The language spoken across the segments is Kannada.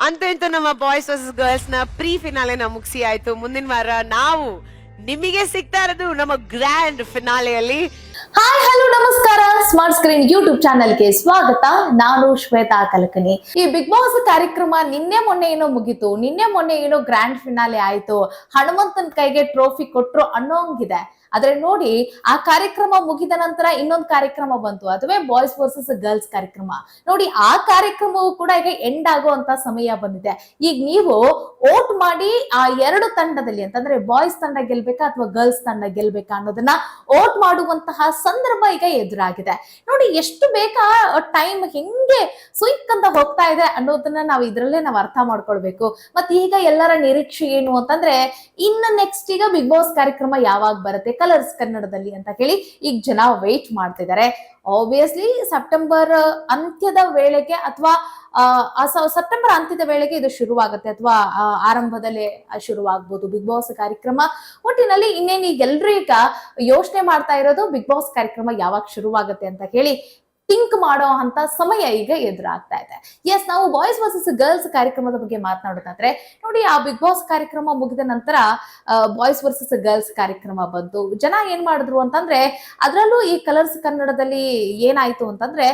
ಅಂತೂ ಇಂತೂ ನಮ್ಮ ಬಾಯ್ಸ್ ವರ್ಸಸ್ ಗರ್ಲ್ಸ್ ನ ಪ್ರೀ ಫಿನಾಲೆನ ಮುಗಿಸಿ ಆಯ್ತು. ಮುಂದಿನ ವಾರ ನಾವು ನಿಮಗೆ ಸಿಗ್ತಾ ಇರೋದು ನಮ್ಮ ಗ್ರ್ಯಾಂಡ್ ಫಿನಾಲೆಯಲ್ಲಿ. ಹಾಯ್ ಹಲೋ ನಮಸ್ಕಾರ, ಸ್ಮಾರ್ಟ್ ಸ್ಕ್ರೀನ್ ಯೂಟ್ಯೂಬ್ ಚಾನೆಲ್ಗೆ ಸ್ವಾಗತ. ನಾನು ಶ್ವೇತಾ ಕಲಕನಿ. ಈ ಬಿಗ್ ಬಾಸ್ ಕಾರ್ಯಕ್ರಮ ನಿನ್ನೆ ಮೊನ್ನೆ ಏನೋ ಮುಗೀತು, ನಿನ್ನೆ ಮೊನ್ನೆ ಏನೋ ಗ್ರ್ಯಾಂಡ್ ಫಿನಾಲೆ ಆಯ್ತು, ಹನುಮಂತನ ಕೈಗೆ ಟ್ರೋಫಿ ಕೊಟ್ರು ಅನ್ನೋಂಗಿದೆ. ಆದ್ರೆ ನೋಡಿ, ಆ ಕಾರ್ಯಕ್ರಮ ಮುಗಿದ ನಂತರ ಇನ್ನೊಂದು ಕಾರ್ಯಕ್ರಮ ಬಂತು, ಅದುವೇ ಬಾಯ್ಸ್ ವರ್ಸಸ್ ಗರ್ಲ್ಸ್ ಕಾರ್ಯಕ್ರಮ. ನೋಡಿ, ಆ ಕಾರ್ಯಕ್ರಮವು ಕೂಡ ಈಗ ಎಂಡ್ ಆಗುವಂತ ಸಮಯ ಬಂದಿದೆ. ಈಗ ನೀವು ವೋಟ್ ಮಾಡಿ ಆ ಎರಡು ತಂಡದಲ್ಲಿ, ಅಂತಂದ್ರೆ ಬಾಯ್ಸ್ ತಂಡ ಗೆಲ್ಬೇಕಾ ಅಥವಾ ಗರ್ಲ್ಸ್ ತಂಡ ಗೆಲ್ಬೇಕಾ ಅನ್ನೋದನ್ನ ವೋಟ್ ಮಾಡುವಂತಹ ಸಂದರ್ಭ ಈಗ ಎದುರಾಗಿದೆ. ನೋಡಿ, ಎಷ್ಟು ಬೇಕಾ ಟೈಮ್ ಹೆಂಗೆ ಸುಯ್ಕ್ ಅಂತ ಹೋಗ್ತಾ ಇದೆ ಅನ್ನೋದನ್ನ ನಾವು ಇದ್ರಲ್ಲೇ ನಾವು ಅರ್ಥ ಮಾಡ್ಕೊಳ್ಬೇಕು. ಮತ್ತೆ ಈಗ ಎಲ್ಲರ ನಿರೀಕ್ಷೆ ಏನು ಅಂತಂದ್ರೆ, ಇನ್ನು ನೆಕ್ಸ್ಟ್ ಈಗ ಬಿಗ್ ಬಾಸ್ ಕಾರ್ಯಕ್ರಮ ಯಾವಾಗ ಬರುತ್ತೆ ಕಲರ್ಸ್ ಕನ್ನಡದಲ್ಲಿ ಅಂತ ಹೇಳಿ ಈಗ ಜನ ವೇಟ್ ಮಾಡ್ತಿದ್ದಾರೆ. ಆಬ್ವಿಯಸ್ಲಿ ಸೆಪ್ಟೆಂಬರ್ ಅಂತ್ಯದ ವೇಳೆಗೆ ಅಥವಾ ಸೆಪ್ಟೆಂಬರ್ ಅಂತ್ಯದ ವೇಳೆಗೆ ಇದು ಶುರುವಾಗುತ್ತೆ ಅಥವಾ ಆರಂಭದಲ್ಲೇ ಶುರುವಾಗಬಹುದು ಬಿಗ್ ಬಾಸ್ ಕಾರ್ಯಕ್ರಮ. ಒಟ್ಟಿನಲ್ಲಿ ಇನ್ನೇನು ಈಗೆಲ್ರೂ ಈಗ ಯೋಚನೆ ಮಾಡ್ತಾ ಇರೋದು ಬಿಗ್ ಬಾಸ್ ಕಾರ್ಯಕ್ರಮ ಯಾವಾಗ ಶುರುವಾಗುತ್ತೆ ಅಂತ ಹೇಳಿ ಥಿಂಕ್ ಮಾಡೋ ಅಂತ ಸಮಯ ಈಗ ಎದುರಾಗ್ತಾ ಇದೆ. ಎಸ್, ನಾವು ಬಾಯ್ಸ್ ವರ್ಸಸ್ ಗರ್ಲ್ಸ್ ಕಾರ್ಯಕ್ರಮದ ಬಗ್ಗೆ ಮಾತನಾಡೋದಾದ್ರೆ, ನೋಡಿ, ಆ ಬಿಗ್ ಬಾಸ್ ಕಾರ್ಯಕ್ರಮ ಮುಗಿದ ನಂತರ ಬಾಯ್ಸ್ ವರ್ಸಸ್ ಗರ್ಲ್ಸ್ ಕಾರ್ಯಕ್ರಮ ಬಂತು. ಜನ ಏನ್ ಮಾಡಿದ್ರು ಅಂತಂದ್ರೆ, ಅದರಲ್ಲೂ ಈ ಕಲರ್ಸ್ ಕನ್ನಡದಲ್ಲಿ ಏನಾಯ್ತು ಅಂತಂದ್ರೆ,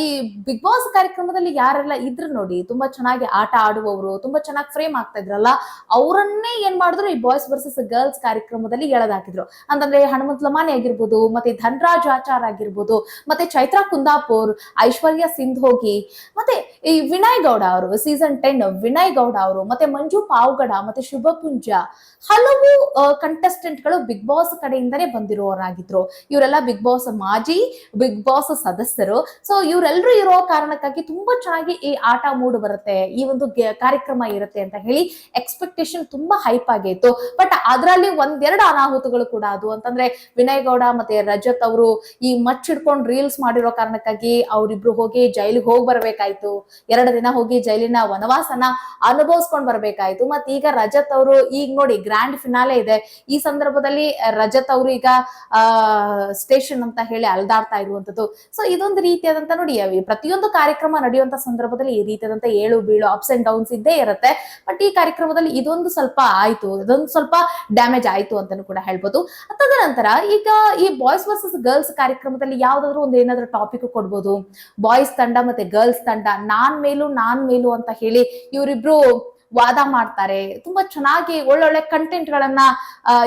ಈ ಬಿಗ್ ಬಾಸ್ ಕಾರ್ಯಕ್ರಮದಲ್ಲಿ ಯಾರೆಲ್ಲ ಇದ್ರು ನೋಡಿ, ತುಂಬಾ ಚೆನ್ನಾಗಿ ಆಟ ಆಡುವವರು, ತುಂಬಾ ಚೆನ್ನಾಗಿ ಫ್ರೇಮ್ ಆಗ್ತಾ ಇದ್ರಲ್ಲ, ಅವರನ್ನೇ ಏನ್ ಮಾಡಿದ್ರು ಈ ಬಾಯ್ಸ್ ವರ್ಸಸ್ ಗರ್ಲ್ಸ್ ಕಾರ್ಯಕ್ರಮದಲ್ಲಿ ಎಳೆದಾಕಿದ್ರು. ಅಂತಂದ್ರೆ ಹನುಮಂತ ಲಮಾನಿ ಆಗಿರ್ಬೋದು, ಮತ್ತೆ ಧನ್ರಾಜ್ ಆಚಾರ್ ಆಗಿರ್ಬೋದು, ಮತ್ತೆ ಚೈತ್ರಾ ಕುಂದಾಪುರ್, ಐಶ್ವರ್ಯ ಸಿಂಧೋಗಿ, ಮತ್ತೆ ಈ ವಿನಯ್ ಗೌಡ ಅವರು, ಸೀಸನ್ 10 ವಿನಯ್ ಗೌಡ ಅವರು, ಮತ್ತೆ ಮಂಜು ಪಾವಗಡ, ಮತ್ತೆ ಶುಭಪುಂಜ, ಹಲವು ಕಂಟೆಸ್ಟೆಂಟ್ ಗಳು ಬಿಗ್ ಬಾಸ್ ಕಡೆಯಿಂದನೇ ಬಂದಿರೋರಾಗಿದ್ರು. ಇವರೆಲ್ಲ ಬಿಗ್ ಬಾಸ್ ಮಾಜಿ ಬಿಗ್ ಬಾಸ್ ಸದಸ್ಯರು. ಸೊ ಇವರೆಲ್ಲರೂ ಇರೋ ಕಾರಣಕ್ಕಾಗಿ ತುಂಬಾ ಚೆನ್ನಾಗಿ ಈ ಆಟ ಮೂಡ್ ಬರುತ್ತೆ, ಈ ಒಂದು ಕಾರ್ಯಕ್ರಮ ಇರುತ್ತೆ ಅಂತ ಹೇಳಿ ಎಕ್ಸ್ಪೆಕ್ಟೇಷನ್ ತುಂಬಾ ಹೈಪ್ ಆಗಿತ್ತು. ಬಟ್ ಅದರಲ್ಲಿ ಒಂದೆರಡು ಅನಾಹುತಗಳು ಕೂಡ ಅದು ಅಂತಂದ್ರೆ, ವಿನಯ್ ಗೌಡ ಮತ್ತೆ ರಜತ್ ಅವರು ಈ ಮಚ್ಚಿಡ್ಕೊಂಡು ರೀಲ್ಸ್ ಮಾಡಿರೋ ಕಾರಣಕ್ಕಾಗಿ ಅವರಿಬ್ರು ಹೋಗಿ ಜೈಲಿಗೆ ಹೋಗಿ ಬರ್ಬೇಕಾಯ್ತು. 2 ದಿನ ಹೋಗಿ ಜೈಲಿನ ವನವಾಸನ ಅನುಭವಿಸ್ಕೊಂಡ್ ಬರ್ಬೇಕಾಯ್ತು. ಮತ್ತೆ ಈಗ ರಜತ್ ಅವರು, ಈಗ ನೋಡಿ ಗ್ರ್ಯಾಂಡ್ ಫಿನಾಲೆ ಇದೆ, ಈ ಸಂದರ್ಭದಲ್ಲಿ ರಜತ್ ಅವರು ಈಗ ಸ್ಟೇಷನ್ ಅಂತ ಹೇಳಿ ಅಲ್ದಾಡ್ತಾ ಇರುವಂತದ್ದು. ಸೊ ಇದೊಂದು ರೀತಿಯಾದಂತ ನೋಡಿ, ಪ್ರತಿಯೊಂದು ಕಾರ್ಯಕ್ರಮ ನಡೆಯುವಂತ ಸಂದರ್ಭದಲ್ಲಿ ಈ ರೀತಿಯಾದಂತ ಏಳು ಬೀಳು ಅಪ್ಸ್ ಅಂಡ್ ಡೌನ್ಸ್ ಇದ್ದೇ ಇರುತ್ತೆ. ಬಟ್ ಈ ಕಾರ್ಯಕ್ರಮದಲ್ಲಿ ಇದೊಂದು ಸ್ವಲ್ಪ ಆಯ್ತು, ಇದೊಂದು ಸ್ವಲ್ಪ ಡ್ಯಾಮೇಜ್ ಆಯ್ತು ಅಂತಾನು ಕೂಡ ಹೇಳ್ಬೋದು. ತದನಂತರ ಈಗ ಈ ಬಾಯ್ಸ್ ವರ್ಸಸ್ ಗರ್ಲ್ಸ್ ಕಾರ್ಯಕ್ರಮದಲ್ಲಿ ಯಾವ್ದಾದ್ರು ಒಂದು ಏನಾದ್ರು ಟಾಪಿಕ್ ಕೊಡ್ಬೋದು. ಬಾಯ್ಸ್ ತಂಡ ಮತ್ತೆ ಗರ್ಲ್ಸ್ ತಂಡ ನಾನ್ ಮೇಲು ಅಂತ ಹೇಳಿ ಇವರಿಬ್ರು ವಾದ ಮಾಡ್ತಾರೆ. ತುಂಬಾ ಚೆನ್ನಾಗಿ ಒಳ್ಳೊಳ್ಳೆ ಕಂಟೆಂಟ್ ಗಳನ್ನ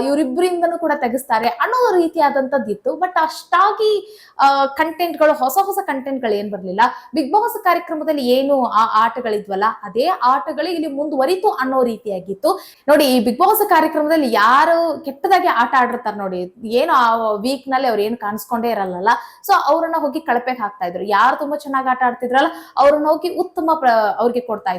ಇವರಿಬ್ಬರಿಂದನೂ ಕೂಡ ತೆಗಿಸ್ತಾರೆ ಅನ್ನೋ ರೀತಿಯಾದಂತದ್ದಿತ್ತು. ಬಟ್ ಅಷ್ಟಾಗಿ ಕಂಟೆಂಟ್ ಗಳು, ಹೊಸ ಹೊಸ ಕಂಟೆಂಟ್ ಗಳು ಏನ್ ಬರ್ಲಿಲ್ಲ. ಬಿಗ್ ಬಾಸ್ ಕಾರ್ಯಕ್ರಮದಲ್ಲಿ ಏನು ಆ ಆಟಗಳಿದ್ವಲ್ಲ, ಅದೇ ಆಟಗಳು ಇಲ್ಲಿ ಮುಂದುವರಿತು ಅನ್ನೋ ರೀತಿಯಾಗಿತ್ತು. ನೋಡಿ, ಈ ಬಿಗ್ ಬಾಸ್ ಕಾರ್ಯಕ್ರಮದಲ್ಲಿ ಯಾರು ಕೆಟ್ಟದಾಗಿ ಆಟ ಆಡಿರ್ತಾರೆ ನೋಡಿ, ಏನು ಆ ವೀಕ್ ನಲ್ಲಿ ಅವ್ರು ಏನು ಕಾಣಿಸ್ಕೊಂಡೇ ಇರಲ್ಲ, ಸೊ ಅವ್ರನ್ನ ಹೋಗಿ ಕಳಪೆಗೆ ಹಾಕ್ತಾ ಇದ್ರು. ಯಾರು ತುಂಬಾ ಚೆನ್ನಾಗಿ ಆಟ ಆಡ್ತಿದ್ರಲ್ಲ ಅವ್ರನ್ನ ಹೋಗಿ ಅವ್ರಿಗೆ ಕೊಡ್ತಾ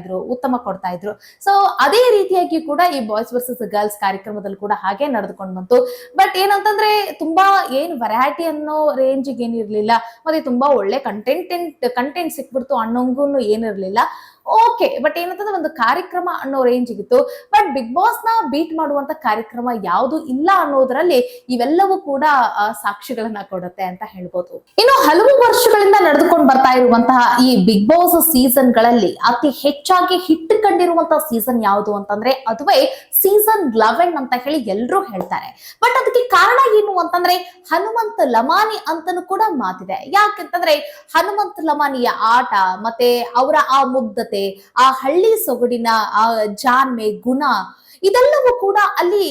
ಇದ್ರು. ಸೊ ಅದೇ ರೀತಿಯಾಗಿ ಕೂಡ ಈ ಬಾಯ್ಸ್ ವರ್ಸಸ್ ಗರ್ಲ್ಸ್ ಕಾರ್ಯಕ್ರಮದಲ್ಲಿ ಕೂಡ ಹಾಗೆ ನಡೆದುಕೊಂಡು ಬಂತು. ಬಟ್ ಏನಂತಂದ್ರೆ, ತುಂಬಾ ಏನು ವೆರೈಟಿ ಅನ್ನೋ ರೇಂಜಿಗೆ ಏನಿರ್ಲಿಲ್ಲ, ಮತ್ತೆ ತುಂಬಾ ಒಳ್ಳೆ ಕಂಟೆಂಟ್ ಸಿಕ್ಬಿಡ್ತು ಅನ್ನೋಂಗೂ ಏನಿರ್ಲಿಲ್ಲ. ಓಕೆ, ಬಟ್ ಏನಂತಂದ್ರೆ ಒಂದು ಕಾರ್ಯಕ್ರಮ ಅನ್ನೋ ರೇಂಜ್ ಇತ್ತು. ಬಟ್ ಬಿಗ್ ಬಾಸ್ ನ ಬೀಟ್ ಮಾಡುವಂತ ಕಾರ್ಯಕ್ರಮ ಯಾವುದು ಇಲ್ಲ ಅನ್ನೋದ್ರಲ್ಲಿ ಇವೆಲ್ಲವೂ ಕೂಡ ಸಾಕ್ಷಿಗಳನ್ನ ಕೊಡುತ್ತೆ ಅಂತ ಹೇಳ್ಬೋದು. ಇನ್ನು ಹಲವು ವರ್ಷಗಳಿಂದ ನಡೆದುಕೊಂಡು ಬರ್ತಾ ಇರುವಂತಹ ಈ ಬಿಗ್ ಬಾಸ್ ಸೀಸನ್ ಗಳಲ್ಲಿ ಅತಿ ಹೆಚ್ಚಾಗಿ ಹಿಟ್ ಕಂಡಿರುವಂತಹ ಸೀಸನ್ ಯಾವುದು ಅಂತಂದ್ರೆ, ಅದುವೇ ಸೀಸನ್ 11 ಅಂತ ಹೇಳಿ ಎಲ್ರೂ ಹೇಳ್ತಾರೆ. ಬಟ್ ಅದಕ್ಕೆ ಕಾರಣ ಏನು ಅಂತಂದ್ರೆ, ಹನುಮಂತ ಲಮಾನಿ ಅಂತನೂ ಕೂಡ ಮಾತಿದೆ. ಯಾಕಂತಂದ್ರೆ ಹನುಮಂತ ಲಮಾನಿಯ ಆಟ, ಮತ್ತೆ ಅವರ ಆ ಮುಗ್ಧತೆ, ಆ ಹಳ್ಳಿ ಸೊಗಡಿನ ಆ ಜಾಣ್ಮೆ, ಗುಣ, ಇದೆಲ್ಲವೂ ಕೂಡ ಅಲ್ಲಿ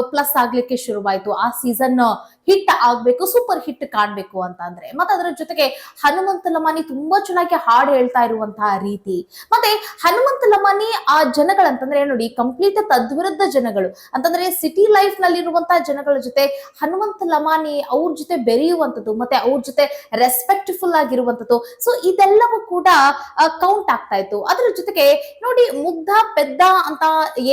ಪ್ಲಸ್ ಆಗ್ಲಿಕ್ಕೆ ಶುರುವಾಯ್ತು. ಆ ಸೀಸನ್ ಹಿಟ್ ಆಗ್ಬೇಕು, ಸೂಪರ್ ಹಿಟ್ ಕಾಣ್ಬೇಕು ಅಂತ ಅಂದ್ರೆ. ಮತ್ತೆ ಅದರ ಜೊತೆಗೆ ಹನುಮಂತ ಲಮಾನಿ ತುಂಬಾ ಚೆನ್ನಾಗಿ ಹಾಡು ಹೇಳ್ತಾ ಇರುವಂತಹ ರೀತಿ, ಮತ್ತೆ ಹನುಮಂತ ಲಮಾನಿ ಆ ಜನಗಳಂತಂದ್ರೆ ನೋಡಿ, ಕಂಪ್ಲೀಟ್ ತದ್ವಿರುದ್ಧ ಜನಗಳು. ಅಂತಂದ್ರೆ ಸಿಟಿ ಲೈಫ್ ನಲ್ಲಿ ಇರುವಂತಹ ಜನಗಳ ಜೊತೆ ಹನುಮಂತ ಲಮಾನಿ ಅವ್ರ ಜೊತೆ ಬೆರೆಯುವಂಥದ್ದು, ಮತ್ತೆ ಅವ್ರ ಜೊತೆ ರೆಸ್ಪೆಕ್ಟ್ಫುಲ್ ಆಗಿರುವಂಥದ್ದು. ಸೊ ಇದೆಲ್ಲವೂ ಕೂಡ ಕೌಂಟ್ ಆಗ್ತಾ ಇತ್ತು. ಅದ್ರ ಜೊತೆಗೆ ನೋಡಿ, ಮುಗ್ಧ ಪೆದ್ದ ಅಂತ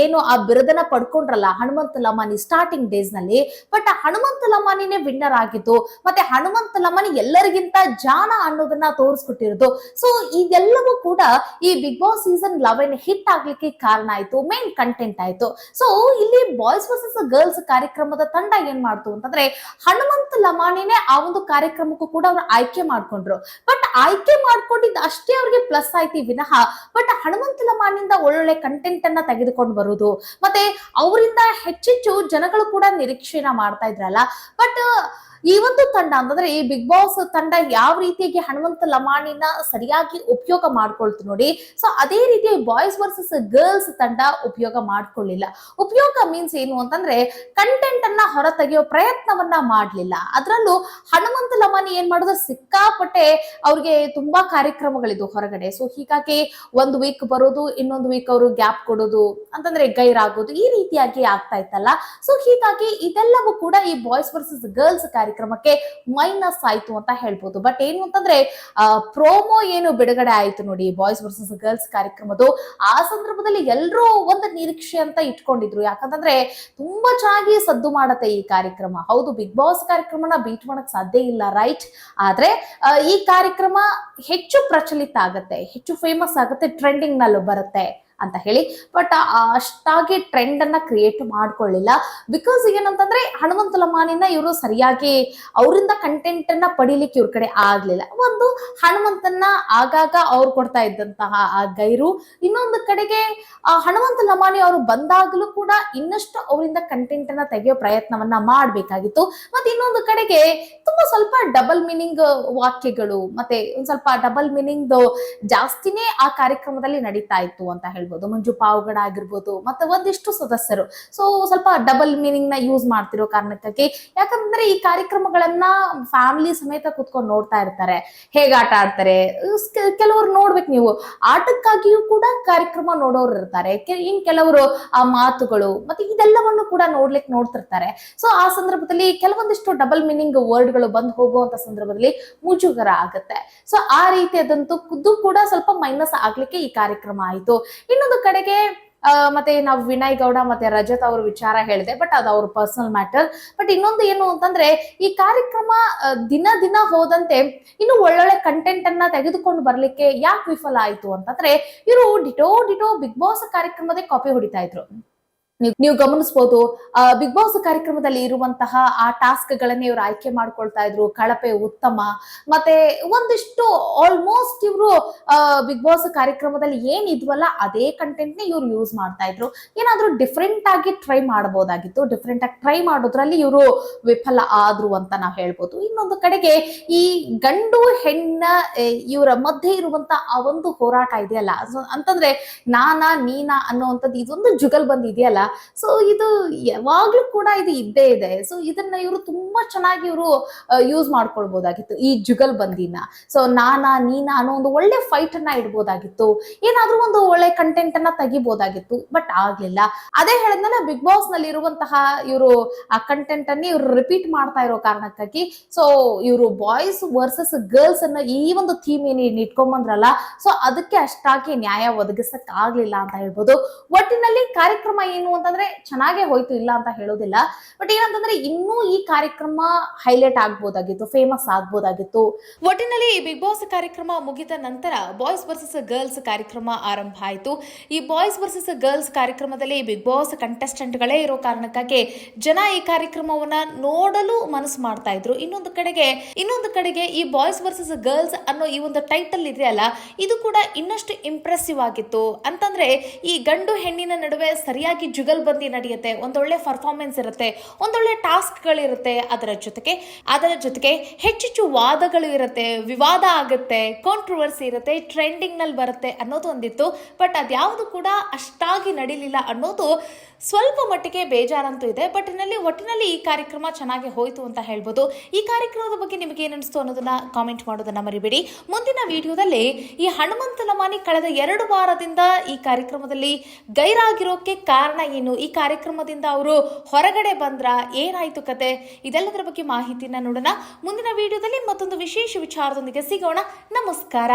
ಏನು ಆ ಬಿರುದನ್ನ ಪಡ್ಕೊಂಡ್ರಲ್ಲ ಹನುಮಂತ ಲಮಾನಿ ಸ್ಟಾರ್ಟಿಂಗ್ ಡೇಸ್ ನಲ್ಲಿ, ಬಟ್ ಹನುಮಂತ ಲಮಾನಿ ವಿನ್ನರ್ ಆಗಿತ್ತು. ಮತ್ತೆ ಹನುಮಂತ ಲಮಾನಿ ಎಲ್ಲರಿಗಿಂತ ಜಾಣ ಅನ್ನೋದನ್ನ ತೋರಿಸ್ಕೊಟ್ಟಿರೋದು. ಸೊ ಇದೆಲ್ಲವೂ ಕೂಡ ಈ ಬಿಗ್ ಬಾಸ್ ಸೀಸನ್ 11 ಹಿಟ್ ಆಗ್ಲಿಕ್ಕೆ ಕಾರಣ ಆಯ್ತು, ಮೇನ್ ಕಂಟೆಂಟ್ ಆಯ್ತು. ಸೊ ಇಲ್ಲಿ ಬಾಯ್ಸ್ ವರ್ಸಸ್ ಗರ್ಲ್ಸ್ ಕಾರ್ಯಕ್ರಮದ ತಂಡ ಏನ್ ಮಾಡ್ತು ಅಂತಂದ್ರೆ, ಹನುಮಂತ ಲಮಾನಿನೇ ಆ ಒಂದು ಕಾರ್ಯಕ್ರಮಕ್ಕೂ ಕೂಡ ಅವ್ರು ಆಯ್ಕೆ ಮಾಡ್ಕೊಂಡ್ರು. ಬಟ್ ಆಯ್ಕೆ ಮಾಡ್ಕೊಂಡಿದ್ದು ಅಷ್ಟೇ ಅವ್ರಿಗೆ ಪ್ಲಸ್ ಆಯ್ತು ವಿನಃ ಬಟ್ ಹನುಮಂತ ಲಮಾನಿಂದ ಒಳ್ಳೊಳ್ಳೆ ಕಂಟೆಂಟ್ ಅನ್ನ ತೆಗೆದುಕೊಂಡು ಬರುವುದು ಮತ್ತೆ ಅವರಿಂದ ಹೆಚ್ಚೆಚ್ಚು ಜನಗಳು ಕೂಡ ನಿರೀಕ್ಷೆನ ಮಾಡ್ತಾ ಇದ್ರಲ್ಲ. ಬಟ್ ಈ ಒಂದು ತಂಡ ಅಂತಂದ್ರೆ ಈ ಬಿಗ್ ಬಾಸ್ ತಂಡ ಯಾವ ರೀತಿಯಾಗಿ ಹನುಮಂತ ಲಮಾಣಿನ ಸರಿಯಾಗಿ ಉಪಯೋಗ ಮಾಡ್ಕೊಳ್ತು ನೋಡಿ, ಸೊ ಅದೇ ರೀತಿ ಬಾಯ್ಸ್ ವರ್ಸಸ್ ಗರ್ಲ್ಸ್ ತಂಡ ಉಪಯೋಗ ಮಾಡ್ಕೊಳ್ಳಿಲ್ಲ. ಉಪಯೋಗ ಮೀನ್ಸ್ ಏನು ಅಂತಂದ್ರೆ ಕಂಟೆಂಟ್ ಅನ್ನ ಹೊರ ತೆಗೆಯೋ ಪ್ರಯತ್ನವನ್ನ ಮಾಡ್ಲಿಲ್ಲ. ಅದ್ರಲ್ಲೂ ಹನುಮಂತ ಲಮಾನಿ ಏನ್ ಮಾಡಿದ್ರು, ಸಿಕ್ಕಾಪಟ್ಟೆ ಅವ್ರಿಗೆ ತುಂಬಾ ಕಾರ್ಯಕ್ರಮಗಳಿದ್ವು ಹೊರಗಡೆ. ಸೊ ಹೀಗಾಗಿ ಒಂದು ವೀಕ್ ಬರೋದು, ಇನ್ನೊಂದು ವೀಕ್ ಅವರು ಗ್ಯಾಪ್ ಕೊಡೋದು ಅಂತಂದ್ರೆ ಗೈರಾಗೋದು, ಈ ರೀತಿಯಾಗಿ ಆಗ್ತಾ ಇತ್ತಲ್ಲ. ಸೊ ಹೀಗಾಗಿ ಇದೆಲ್ಲವೂ ಕೂಡ ಈ ಬಾಯ್ಸ್ ವರ್ಸಸ್ ಗರ್ಲ್ಸ್ ಕಾರ್ಯಕ್ರಮಕ್ಕೆ ಮೈನಸ್ ಆಯ್ತು ಅಂತ ಹೇಳ್ಬೋದು. ಬಟ್ ಏನು ಅಂತಂದ್ರೆ ಪ್ರೋಮೋ ಏನು ಬಿಡುಗಡೆ ಆಯ್ತು ನೋಡಿ ಬಾಯ್ಸ್ ವರ್ಸಸ್ ಗರ್ಲ್ಸ್ ಕಾರ್ಯಕ್ರಮದ್ದು, ಆ ಸಂದರ್ಭದಲ್ಲಿ ಎಲ್ಲರೂ ಒಂದು ನಿರೀಕ್ಷೆ ಅಂತ ಇಟ್ಕೊಂಡಿದ್ರು. ಯಾಕಂತಂದ್ರೆ ತುಂಬಾ ಚೆನ್ನಾಗಿ ಸದ್ದು ಮಾಡತ್ತೆ ಈ ಕಾರ್ಯಕ್ರಮ. ಹೌದು, ಬಿಗ್ ಬಾಸ್ ಕಾರ್ಯಕ್ರಮನ ಬೀಟ್ ಮಾಡಕ್ ಸಾಧ್ಯ ಇಲ್ಲ, ರೈಟ್? ಆದ್ರೆ ಈ ಕಾರ್ಯಕ್ರಮ ಹೆಚ್ಚು ಪ್ರಚಲಿತ ಆಗತ್ತೆ, ಹೆಚ್ಚು ಫೇಮಸ್ ಆಗುತ್ತೆ, ಟ್ರೆಂಡಿಂಗ್ ನಲ್ಲೂ ಬರುತ್ತೆ ಅಂತ ಹೇಳಿ. ಬಟ್ ಅಷ್ಟಾಗಿ ಟ್ರೆಂಡ್ ಅನ್ನ ಕ್ರಿಯೇಟ್ ಮಾಡ್ಕೊಳ್ಳಿಲ್ಲ. ಬಿಕಾಸ್ ಏನಂತಂದ್ರೆ ಹನುಮಂತ ಲಮಾನಿನ ಇವರು ಸರಿಯಾಗಿ ಅವರಿಂದ ಕಂಟೆಂಟ್ ಅನ್ನ ಪಡಿಲಿಕ್ಕೆ ಇವ್ರ ಕಡೆ ಆಗ್ಲಿಲ್ಲ. ಒಂದು ಹನುಮಂತನ ಆಗಾಗ ಅವ್ರು ಕೊಡ್ತಾ ಇದ್ದಂತಹ ಆ ಗೈರು, ಇನ್ನೊಂದು ಕಡೆಗೆ ಹನುಮಂತ ಲಮಾನಿ ಅವರು ಬಂದಾಗಲೂ ಕೂಡ ಇನ್ನಷ್ಟು ಅವರಿಂದ ಕಂಟೆಂಟ್ ಅನ್ನ ತೆಗೆಯೋ ಪ್ರಯತ್ನವನ್ನ ಮಾಡ್ಬೇಕಾಗಿತ್ತು. ಮತ್ತೆ ಇನ್ನೊಂದು ಕಡೆಗೆ ತುಂಬಾ ಸ್ವಲ್ಪ ಡಬಲ್ ಮೀನಿಂಗ್ ವಾಕ್ಯಗಳು ಮತ್ತೆ ಒಂದ್ ಸ್ವಲ್ಪ ಡಬಲ್ ಮೀನಿಂಗ್ ಜಾಸ್ತಿನೇ ಆ ಕಾರ್ಯಕ್ರಮದಲ್ಲಿ ನಡೀತಾ ಇತ್ತು ಅಂತ ಹೇಳ್ಬೋದು. ಮಂಜು ಪಾವಗಡ ಆಗಿರ್ಬೋದು ಮತ್ತೆ ಒಂದಿಷ್ಟು ಸದಸ್ಯರು ಸೊ ಸ್ವಲ್ಪ ಡಬಲ್ ಮೀನಿಂಗ್ ನ ಯೂಸ್ ಮಾಡ್ತಿರೋ ಕಾರಣಕ್ಕಾಗಿ, ಯಾಕಂದ್ರೆ ಈ ಕಾರ್ಯಕ್ರಮಗಳನ್ನ ಫ್ಯಾಮಿಲಿ ಸಮೇತ ಕುತ್ಕೊಂಡು ನೋಡ್ತಾ ಇರ್ತಾರೆ, ಹೇಗೆ ಆಟ ಆಡ್ತಾರೆ. ಕೆಲವರು ನೋಡ್ಬೇಕು ನೀವು, ಆಟಕ್ಕಾಗಿಯೂ ಕೂಡ ಕಾರ್ಯಕ್ರಮ ನೋಡೋರು ಇರ್ತಾರೆ, ಇನ್ ಕೆಲವರು ಆ ಮಾತುಗಳು ಮತ್ತೆ ಇದೆಲ್ಲವನ್ನು ಕೂಡ ನೋಡ್ತಿರ್ತಾರೆ. ಸೊ ಆ ಸಂದರ್ಭದಲ್ಲಿ ಕೆಲವೊಂದಿಷ್ಟು ಡಬಲ್ ಮೀನಿಂಗ್ ವರ್ಡ್ಗಳು ಬಂದು ಹೋಗುವಂತ ಸಂದರ್ಭದಲ್ಲಿ ಮುಜುಗರ ಆಗುತ್ತೆ. ಸೊ ಆ ರೀತಿಯಾದಂತೂ ಖುದ್ದು ಕೂಡ ಸ್ವಲ್ಪ ಮೈನಸ್ ಆಗ್ಲಿಕ್ಕೆ ಈ ಕಾರ್ಯಕ್ರಮ ಆಯ್ತು. ಇನ್ನೊಂದು ಕಡೆಗೆ ಮತ್ತೆ ನಾವು ವಿನಯ್ ಗೌಡ ಮತ್ತೆ ರಜತ್ ಅವ್ರ ವಿಚಾರ ಹೇಳಿದೆ, ಬಟ್ ಅದು ಅವ್ರ ಪರ್ಸನಲ್ ಮ್ಯಾಟರ್. ಬಟ್ ಇನ್ನೊಂದು ಏನು ಅಂತಂದ್ರೆ ಈ ಕಾರ್ಯಕ್ರಮ ದಿನ ಹೋದಂತೆ ಇನ್ನು ಒಳ್ಳೊಳ್ಳೆ ಕಂಟೆಂಟ್ ಅನ್ನ ತೆಗೆದುಕೊಂಡು ಬರ್ಲಿಕ್ಕೆ ಯಾಕೆ ವಿಫಲ ಆಯ್ತು ಅಂತಂದ್ರೆ, ಇವರು ಡಿಟೋ ಬಿಗ್ ಬಾಸ್ ಕಾರ್ಯಕ್ರಮದೇ ಕಾಪಿ ಹೊಡಿತಾ ಇದ್ರು. ನೀವು ಗಮನಿಸಬಹುದು, ಬಿಗ್ ಬಾಸ್ ಕಾರ್ಯಕ್ರಮದಲ್ಲಿ ಇರುವಂತಹ ಆ ಟಾಸ್ಕ್ ಗಳನ್ನ ಇವ್ರು ಆಯ್ಕೆ ಮಾಡ್ಕೊಳ್ತಾ ಇದ್ರು. ಕಳಪೆ ಉತ್ತಮ ಮತ್ತೆ ಒಂದಿಷ್ಟು ಆಲ್ಮೋಸ್ಟ್ ಇವರು ಬಿಗ್ ಬಾಸ್ ಕಾರ್ಯಕ್ರಮದಲ್ಲಿ ಏನ್ ಇದ್ವಲ್ಲ ಅದೇ ಕಂಟೆಂಟ್ ನ ಇವ್ರು ಯೂಸ್ ಮಾಡ್ತಾ ಇದ್ರು. ಏನಾದ್ರೂ ಡಿಫ್ರೆಂಟ್ ಆಗಿ ಟ್ರೈ ಮಾಡಬಹುದಾಗಿತ್ತು, ಡಿಫ್ರೆಂಟ್ ಆಗಿ ಟ್ರೈ ಮಾಡೋದ್ರಲ್ಲಿ ಇವರು ವಿಫಲ ಆದ್ರು ಅಂತ ನಾವ್ ಹೇಳ್ಬೋದು. ಇನ್ನೊಂದು ಕಡೆಗೆ ಈ ಗಂಡು ಹೆಣ್ಣ ಇವರ ಮಧ್ಯೆ ಇರುವಂತ ಆ ಒಂದು ಹೋರಾಟ ಇದೆಯಲ್ಲ, ಅಂತಂದ್ರೆ ನಾನಾ ನೀನಾ ಅನ್ನೋವಂಥದ್ದು ಇದೊಂದು ಜುಗಲ್ ಬಂದಿದೆಯಲ್ಲ, ಸೊ ಇದು ಯಾವಾಗ್ಲೂ ಕೂಡ ಇದು ಇದ್ದೇ ಇದೆ. ಸೊ ಇದನ್ನ ಇವರು ತುಂಬಾ ಚೆನ್ನಾಗಿ ಇವರು ಯೂಸ್ ಮಾಡ್ಕೊಳ್ಬಹುದಾಗಿತ್ತು ಈ ಜುಗಲ್ ಬಂದಿನ. ಸೊ ನಾನಾ ನೀನಾ ಅನ್ನೋ ಒಂದು ಒಳ್ಳೆ ಫೈಟ್ ಅನ್ನ ಇಡ್ಬೋದಾಗಿತ್ತು, ಏನಾದ್ರೂ ಒಂದು ಒಳ್ಳೆ ಕಂಟೆಂಟ್ ಅನ್ನ ತೆಗಿಬಹುದಾಗಿತ್ತು. ಬಟ್ ಆಗ್ಲಿಲ್ಲ. ಅದೇ ಹೇಳಿದ್ಮೇಲೆ ಬಿಗ್ ಬಾಸ್ ನಲ್ಲಿ ಇರುವಂತಹ ಇವರು ಆ ಕಂಟೆಂಟ್ ಅನ್ನ ಇವರು ರಿಪೀಟ್ ಮಾಡ್ತಾ ಇರೋ ಕಾರಣಕ್ಕಾಗಿ ಸೊ ಇವರು ಬಾಯ್ಸ್ ವರ್ಸಸ್ ಗರ್ಲ್ಸ್ ಅನ್ನ ಈ ಒಂದು ಥೀಮ್ ಏನ್ ಇಟ್ಕೊಂಡ್ಬಂದ್ರಲ್ಲ, ಸೊ ಅದಕ್ಕೆ ಅಷ್ಟಾಗಿ ನ್ಯಾಯ ಒದಗಿಸಕ್ ಆಗ್ಲಿಲ್ಲ ಅಂತ ಹೇಳ್ಬೋದು. ಒಟ್ಟಿನಲ್ಲಿ ಕಾರ್ಯಕ್ರಮ ಏನು ಅಂತಂದ್ರೆ ಚೆನ್ನಾಗೇ ಹೋಯ್ತು, ಇಲ್ಲ ಅಂತ ಹೇಳೋದಿಲ್ಲ. ಬಟ್ ಏನಂತಂದ್ರೆ ಇನ್ನೂ ಈ ಕಾರ್ಯಕ್ರಮ ಹೈಲೈಟ್ ಆಗ್ಬೋದಾಗಿತ್ತು, ಫೇಮಸ್ ಆಗ್ಬೋದಾಗಿತ್ತು. ಒಟ್ಟಿನಲ್ಲಿ ಈ ಬಿಗ್ ಬಾಸ್ ಕಾರ್ಯಕ್ರಮ ಮುಗಿದ ನಂತರ ಬಾಯ್ಸ್ ವರ್ಸಸ್ ಗರ್ಲ್ಸ್ ಕಾರ್ಯಕ್ರಮ ಆರಂಭ ಆಯ್ತು. ಈ ಬಾಯ್ಸ್ ವರ್ಸಸ್ ಗರ್ಲ್ಸ್ ಕಾರ್ಯಕ್ರಮದಲ್ಲಿ ಬಿಗ್ ಬಾಸ್ ಕಂಟೆಸ್ಟೆಂಟ್ ಗಳೇ ಇರೋ ಕಾರಣಕ್ಕಾಗಿ ಜನ ಈ ಕಾರ್ಯಕ್ರಮವನ್ನ ನೋಡಲು ಮನಸ್ಸು ಮಾಡ್ತಾ ಇದ್ರು. ಇನ್ನೊಂದು ಕಡೆಗೆ ಈ ಬಾಯ್ಸ್ ವರ್ಸಸ್ ಗರ್ಲ್ಸ್ ಅನ್ನೋ ಈ ಒಂದು ಟೈಟಲ್ ಇದೆಯಲ್ಲ, ಇದು ಕೂಡ ಇನ್ನಷ್ಟು ಇಂಪ್ರೆಸಿವ್ ಆಗಿತ್ತು. ಅಂತಂದ್ರೆ ಈ ಗಂಡು ಹೆಣ್ಣಿನ ನಡುವೆ ಸರಿಯಾಗಿ ಜುಗಲ್ ಬಂದಿ ನಡೆಯುತ್ತೆ, ಒಂದೊಳ್ಳೆ ಪರ್ಫಾರ್ಮೆನ್ಸ್ ಇರುತ್ತೆ, ಒಂದೊಳ್ಳೆ ಟಾಸ್ಕ್ ಗಳಿರುತ್ತೆ, ಅದರ ಜೊತೆಗೆ ಹೆಚ್ಚೆಚ್ಚು ವಾದಗಳು ಇರುತ್ತೆ, ವಿವಾದ ಆಗುತ್ತೆ, ಕಾಂಟ್ರವರ್ಸಿ ಇರುತ್ತೆ, ಟ್ರೆಂಡಿಂಗ್ ನಲ್ಲಿ ಬರುತ್ತೆ ಅನ್ನೋದು ಒಂದಿತ್ತು. ಬಟ್ ಅದ್ಯಾವುದು ಕೂಡ ಅಷ್ಟಾಗಿ ನಡೀಲಿಲ್ಲ ಅನ್ನೋದು ಸ್ವಲ್ಪ ಮಟ್ಟಿಗೆ ಬೇಜಾರಂತೂ ಇದೆ. ಬಟ್ ಒಟ್ಟಿನಲ್ಲಿ ಈ ಕಾರ್ಯಕ್ರಮ ಚೆನ್ನಾಗಿ ಹೋಯ್ತು ಅಂತ ಹೇಳ್ಬೋದು. ಈ ಕಾರ್ಯಕ್ರಮದ ಬಗ್ಗೆ ನಿಮಗೆ ಏನಿಸ್ತು ಅನ್ನೋದನ್ನ ಕಾಮೆಂಟ್ ಮಾಡೋದನ್ನ ಮರಿಬೇಡಿ. ಮುಂದಿನ ವಿಡಿಯೋದಲ್ಲಿ ಈ ಹನುಮಂತ ಲಮಾನಿ ಕಳೆದ 2 ವಾರದಿಂದ ಈ ಕಾರ್ಯಕ್ರಮದಲ್ಲಿ ಗೈರಾಗಿರೋಕೆ ಕಾರಣ ಏನು, ಈ ಕಾರ್ಯಕ್ರಮದಿಂದ ಅವರು ಹೊರಗಡೆ ಬಂದ್ರ, ಏನಾಯ್ತು ಕತೆ, ಇದೆಲ್ಲದರ ಬಗ್ಗೆ ಮಾಹಿತಿನ ನೋಡೋಣ. ಮುಂದಿನ ವಿಡಿಯೋದಲ್ಲಿ ಮತ್ತೊಂದು ವಿಶೇಷ ವಿಚಾರದೊಂದಿಗೆ ಸಿಗೋಣ. ನಮಸ್ಕಾರ.